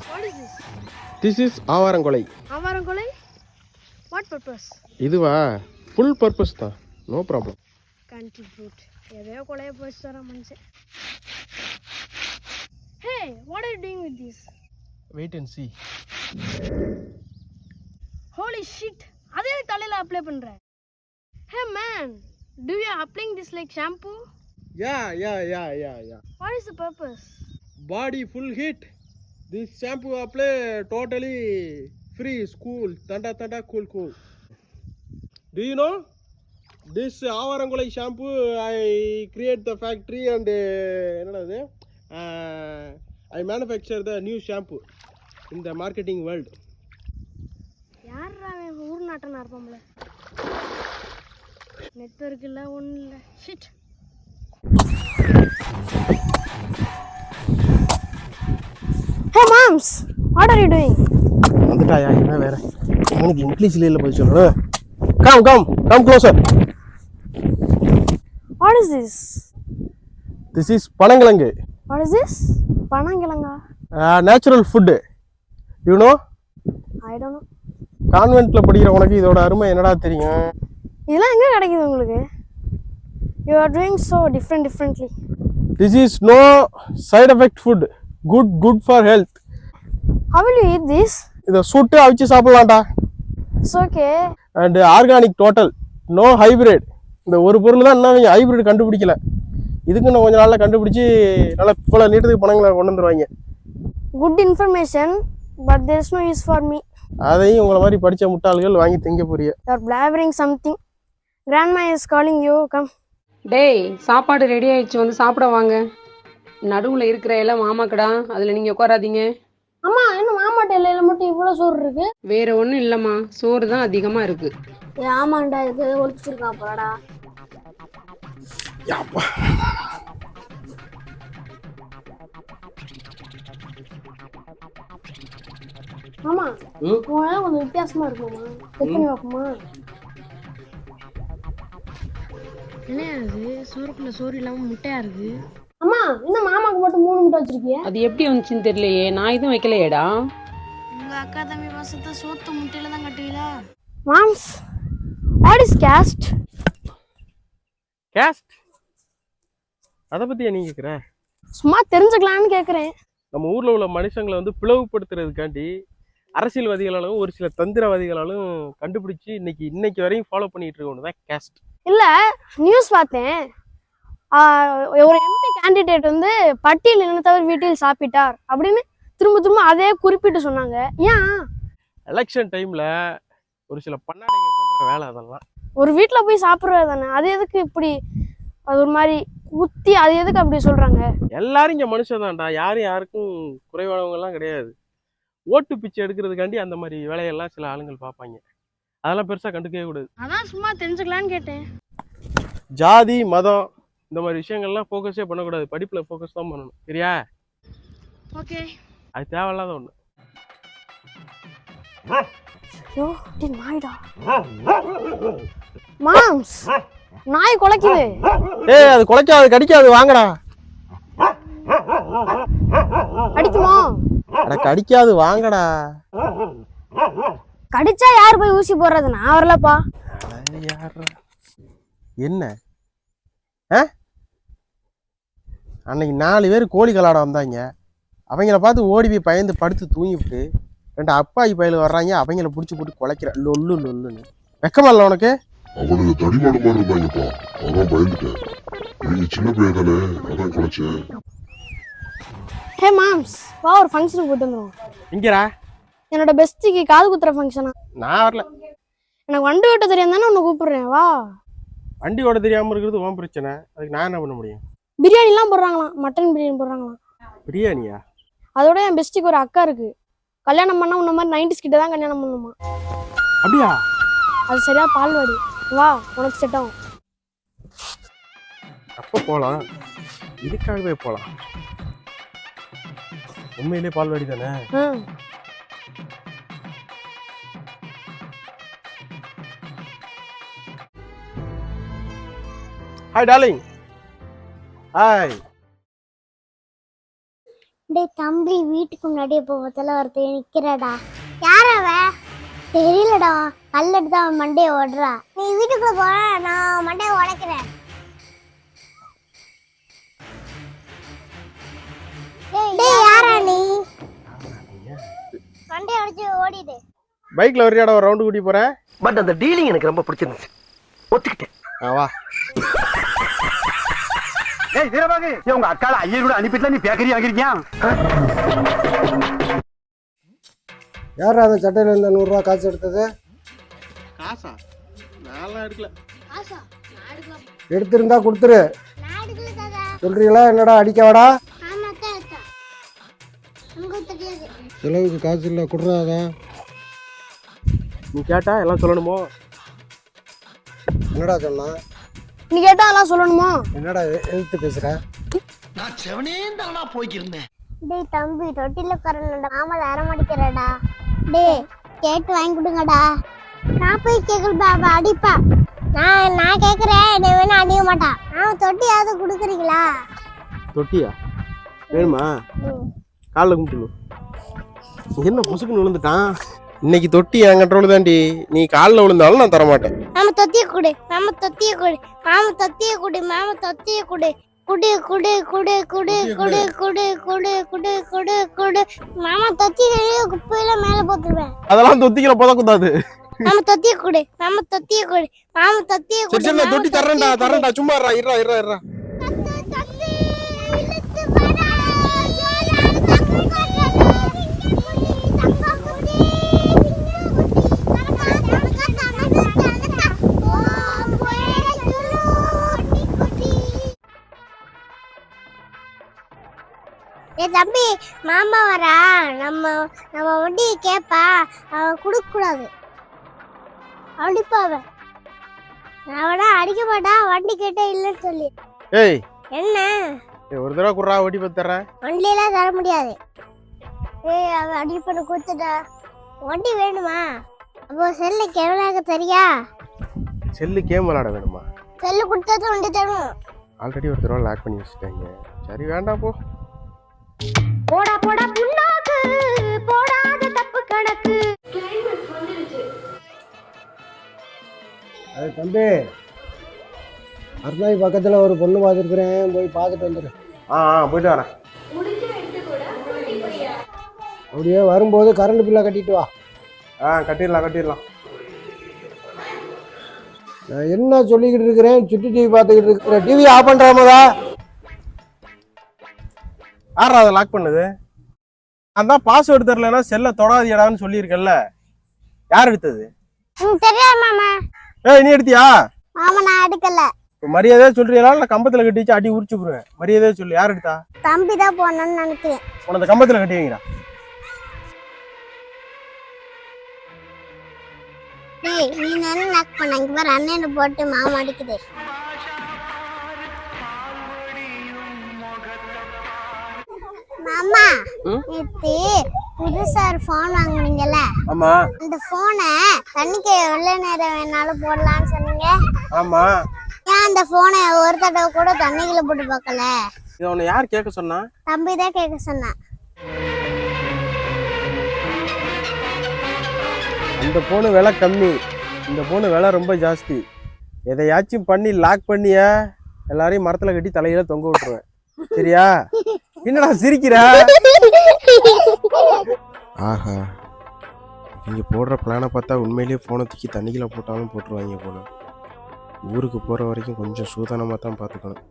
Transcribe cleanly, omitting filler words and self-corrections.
What is this? This is ஆவாரங்கொலை. ஆவாரங்கொலை? What purpose? இதுவா full purpose தான். No problem. Country fruit. எதையோ கொலைய போச்சு தர மனுஷன். Hey, what are you doing with this? Wait and see. Holy shit. அதே தலையில apply பண்ற. Hey man, do you applying this like shampoo? Yeah. What is the purpose? Body full heat. This shampoo apply totally free, cool, tanda cool. Do you know? This ஆவாரங்கொலை shampoo I create the factory and என்னது I manufacture the new shampoo in the marketing world. யாரா அவன் ஊர் நாட்டனா இருப்பான்ல. Network இல்ல ஒண்ணும் இல்ல. Shit. Hey moms, what are you doing? வந்துட்டாயா என்ன வேற எனக்கு இங்கிலீஷ்ல இல்ல போய் சொல்லணும். Come closer. What is this? This is பனங்கிழங்கு. What is this? பனங்கிழங்கா? Natural food. You know? I don't know. கான்வென்ட்ல படிக்கிற உனக்கு இதோட அருமை என்னடா தெரியும்? இதெல்லாம் எங்க கிடைக்குது உங்களுக்கு? You are doing so differently. This is no side effect food. Good for health. How will you eat this? இத சுட்டு அவிச்சு சாப்பிடலாம்டா. It's okay. And organic total. No hybrid. இந்த ஒரு பொருள் தான் இன்னும் ஹைபிரிட் கண்டுபிடிக்கல. இதுக்கு இன்னும் கொஞ்ச நாள்ல கண்டுபிடிச்சு நல்லா இவ்வளவு நீட்டத்துக்கு பணங்களை கொண்டு வந்துருவாங்க. Good information, but there is no use for me. அதையும் உங்களை மாதிரி படிச்ச முட்டாள்கள் வாங்கி திங்க போறீங்க. You are blabbering something. Grandma is calling you. Come. டேய் சாப்பாடு ரெடி ஆயிடுச்சு, வந்து சாப்பிட வாங்க. நடுவில் இருக்கிற எல்லாம் மாமாக்கடா, அதில் நீங்கள் உட்காராதீங்க. அம்மா என்ன மாமாட்ட இலையில மட்டும் இவ்வளோ சோறு இருக்கு? வேற ஒன்றும் இல்லைம்மா, சோறு தான் அதிகமாக இருக்கு. ஆமாண்டா, இது ஒழிச்சிருக்கா போடா. ஆமா கொஞ்சம் வித்தியாசமா இருக்குமா? செக் பண்ணி பார்ப்போமா? என்ன அது சோறுக்குள்ள சோறு இல்லாம முட்டையா இருக்கு? அம்மா இந்த மாமாக்கு மட்டும் 3 முட்டை வச்சிருக்கிய? அது எப்படி வந்துச்சுன்னு தெரியலையே, நான் எதுவும் வைக்கலையேடா. உங்க அக்கா தம்பி வாசத்தை சோத்து முட்டையில தான் கட்டுவீங்களா? மாம்ஸ், வாட் இஸ் காஸ்ட்? காஸ்ட்? அத பத்தியா நீ கேக்குற? சும்மா தெரிஞ்சுக்கலாம்னு கேக்குறேன். நம்ம ஊர்ல உள்ள மனுஷங்களை வந்து பிளவுபடுத்துறதுக்காண்டி அரசியல்வாதிகளாலும் ஒரு சில தந்திரவாதிகளாலும் கண்டுபிடிச்சு இன்னைக்கு வரையும் ஃபாலோ பண்ணிட்டு இருக்கோம் காஸ்ட். இல்ல நியூஸ் பார்த்தேன், ஒரு எம்பி கேண்டிடேட் வந்து பட்டியல் இனத்தவர் வீட்டில் சாப்பிட்டார் அப்படின்னு திரும்ப அதே குறிப்பிட்டு சொன்னாங்க. ஏன்? எலெக்ஷன் டைம்ல ஒரு சில பண்ணாடைங்க பண்ற வேலை அதெல்லாம். ஒரு வீட்டுல போய் சாப்பிடுறது தானே, அது எதுக்கு இப்படி அது ஒரு மாதிரி குத்தி, அது எதுக்கு அப்படி சொல்றாங்க? எல்லாரும் இங்க மனுஷன் தான்டா, யாருக்கும் குறைவானவங்க எல்லாம் கிடையாது. ஓட்டு பிச்சை எடுக்கிறதுக்காண்டி அந்த மாதிரி வேலையெல்லாம் சில ஆளுங்கள் பார்ப்பாங்க. அதெல்லாம் பெருசா கண்டுக்கவே கூடாது. அதான் சும்மா தெரிஞ்சுக்கலான்னு கேட்டேன். ஜாதி மதம் இந்த மாதிரி விஷயங்கள்லாம் ஃபோக்கஸே பண்ணக்கூடாது, படிப்புல ஃபோக்கஸ் தான் பண்ணணும், சரியா? ஓகே. அது தேவையில்லாத ஒண்ணு. ஐயோ டேய் நாய்டா. மாம்ஸ், நாய் குலைக்குது. ஏய் அது குலைக்காது, கடிக்காது, வாங்கடா. கடிக்குமா? அட கடிக்காது, வாங்கடா. கடிச்சா யார் போய் ஊசி போடுறது? நான் வரலப்பா. என்ன அன்னைக்கு 4 பேர் கோழி கலாட வந்தாங்க, அவங்கள பார்த்து ஓடி போய் பயந்து படுத்து தூங்கிவிட்டு 2 அப்பாயி பயில வர்றாங்க, அவங்கள பிடிச்சி போட்டு குலைக்கிற லொல்லுன்னு. வெக்கமா இல்லை உனக்கு? அவனுக்கு தடிமாடு மாதிரி இருந்தாங்கப்பா, அதான் பயந்துட்டேன். நீங்க சின்ன பையன் தானே, அதான் குலைச்சேன். ஹே மாம்ஸ், வா ஒரு ஃபங்க்ஷனுக்கு போயிட்டு வந்துடும். இங்கடா என்னோட பெஸ்டிக்கு காது குத்துற ஃபங்க்ஷனா? நான் வரல. எனக்கு வண்டி ஓட்ட தெரியும் தானே உன்னை கூப்பிடுறேன், வா. வண்டி ஓட தெரியாம இருக்கிறது உன் பிரச்சனை, அதுக்கு நான் என்ன பண்ண முடியும்? பிரியாணிலாம் போடுறாங்களாம், மட்டன் பிரியாணி போடுறாங்களாம். பிரியாணியா? அதோட என் பெஸ்டிக்கு ஒரு அக்கா இருக்கு, கல்யாணம் பண்ணா உன்ன மாதிரி 90s கிட்ட தான் கல்யாணம் பண்ணுமா. அப்படியா? அது சரியா பால்வாடி, வா உனக்கு செட் ஆகும். அப்போ போலாம், இதுக்காகவே போலாம். உண்மையிலே பால்வாடி தானே? Hi darling. Hi. டேய் தம்பி, வீட்டுக்கு முன்னாடியே போகத்துல ஒருத்தர் நிக்கிறடா. யார் அவ? தெரியலடா. கல்லெடுத்து தான் அவன் மண்டையை ஓடுறா. நீ வீட்டுக்குள்ள போற, நான் மண்டையை உடைக்கிறேன். டேய் யாரா நீ? மண்டையை உடைச்சு ஓடிடு. பைக்ல வரையாடா ஒரு ரவுண்டு கூட்டி போறேன். பட் அந்த டீலிங் எனக்கு ரொம்ப பிடிச்சிருந்துச்சு, ஒத்துக்கிட்டேன். வா. ஏய் வீரபாகு, உங்க அக்கால ஐயரோட அனுப்பிட்டு நீ பேக்கரி வாங்கிருக்கியா? யாரா அந்த சட்டையில இருந்த 100 ரூபா காசு எடுத்தது? காசா? நான்லாம் எடுக்கல. ஆசா, நான் எடுக்கலாம். எடுத்திருந்தா கொடுத்துரு. நான் எடுக்கல தாத்தா. சொல்றீங்களா? என்னடா அடிக்கவாடா? ஆமா தாத்தா. நமக்கு தெரியாது. செலவுக்கு காசு இல்லை, குடுறாதா? நீ கேட்டா எல்லாம் சொல்லணுமோ? என்னடா சொன்னா? நீ கேட்டா எல்லாம் சொல்லணுமா? என்னடா எழுத்து பேசுற? நான் செவனேந்தானா போய்க்கிருந்தேன். டேய் தம்பி, தொட்டில உட்காரலடா. மாமா அரமடிக்கிறடா. டேய் கேட்டு வாங்கி கொடுங்கடா. நான் போய் கேட்கல, அடிப்பா. நான் கேட்குறேன், நீ வேணா அடிக்க மாட்டான். நான் தொட்டியாவது கொடுக்குறீங்களா? தொட்டியா வேணுமா? காலில் கும்பிட்டு என்ன புசுக்குன்னு விழுந்துட்டான். இன்னைக்கு தொட்டி என் கண்ட்ரோல் தாண்டி. நீ காலில் விழுந்தாலும் நான் தரமாட்டேன். மாமா தொத்திய கொடு, மாமா தொத்திய கொடு, மாமா தொத்திய கொடு, மாமா தொத்திய கொடு. குடு குடு குடு குடு குடு குடு குடு குடு குடு குடு. மாமா தொத்தி குப்பையில மேல போட்டுருவேன். அதெல்லாம் தொத்திக்கல போதக்கூடாது. மாமா தொத்திய கொடு, மாமா தொத்திய கொடு, மாமா தொத்திய கொடு. சரி நான் தொட்டி தரேன்டா சும்மா இருடா. ஏ தம்பி, மாமா வரா. நம்ம வண்டி கேப்பா, அவன் கொடுக்க கூடாது. அடிப்பாவ. அவனா அடிக்க மாட்டா, வண்டி கேட்டா இல்லைன்னு சொல்லி. ஏய் என்ன? ஒரு தடவை குர்ரா வட்டி பத்தி தரேன். வண்டியெல்லாம் தர முடியாது. ஏய் அவன் அடி பண்ண கொடுத்துட்டா. வண்டி வேணுமா? அப்போ செல்லு எவ்வளோ தெரியா? செல்லு கேம் விளாட வேணுமா? செல்லு கொடுத்தா வண்டி தரும். ஆல்ரெடி ஒரு தடவை லாக் பண்ணி வச்சுட்டாங்க. சரி வேண்டாம் போ. போடா போடா புண்ணாக்கு, போடாத தப்பு கணக்கு. அது தம்பி, அருணாய் பக்கத்தில் ஒரு பொண்ணு பார்த்துருக்குறேன், போய் பார்த்துட்டு வந்துடு. போயிட்டு வரேன். அப்படியே வரும்போது கரண்ட் பில்லை கட்டிட்டு வா. கட்டிடலாம். நான் என்ன சொல்லிக்கிட்டு இருக்கிறேன்? சுட்டி டிவி பார்த்துக்கிட்டு இருக்கிறேன். டிவி ஆஃப் பண்ணுறாமதா? யாரா அதை லாக் பண்ணுது? அதான் பாஸ்வேர்டு தெரியலன்னா செல்ல தொடாதியடான்னு சொல்லியிருக்கேன்ல. யார் எடுத்தது? தெரியாது மாமா. ஏய் நீ எடுத்தியா? மாமா நான் எடுக்கல. மரியாதையா சொல்றீங்களா இல்ல கம்பத்துல கட்டிச்சு அடி உரிச்சு போடுவேன். மரியாதையா சொல்லு, யார் எடுத்தா? தம்பி தான் போனன்னு நினைக்கிறேன். உனக்கு கம்பத்துல கட்டி வைங்கடா. டேய் நீ என்ன லாக் பண்ண? இங்க பாரு, அண்ணன் போட்டு மாமா அடிக்குது. மாமா, நேத்து புதுசா ஒரு போன் வாங்குனீங்கல்ல? ஆமா. அந்த போனை தண்ணிக்கு எவ்வளவு நேரம் வேணாலும் போடலாம்னு சொன்னீங்க. ஆமா. ஏன் அந்த போனை ஒரு தடவை கூட தண்ணிக்குள்ள போட்டு பார்க்கல? இதை உன்னை யார் கேட்க சொன்னா? தம்பி தான் கேட்க சொன்னான். இந்த போனு விலை கம்மி, இந்த போனு விலை ரொம்ப ஜாஸ்தி. எதையாச்சும் பண்ணி லாக் பண்ணிய எல்லாரையும் மரத்துல கட்டி தலையில தொங்க விட்டுருவேன். சரியா? என்னடா சிரிக்கிற? ஆஹா, இங்க போடுற பிளானை பார்த்தா உண்மையிலேயே போனை தூக்கி தண்ணிக்குள்ள போட்டாலும் போட்டுருவாங்க போல. ஊருக்கு போற வரைக்கும் கொஞ்சம் சூதானமா தான் பார்த்துக்கணும்.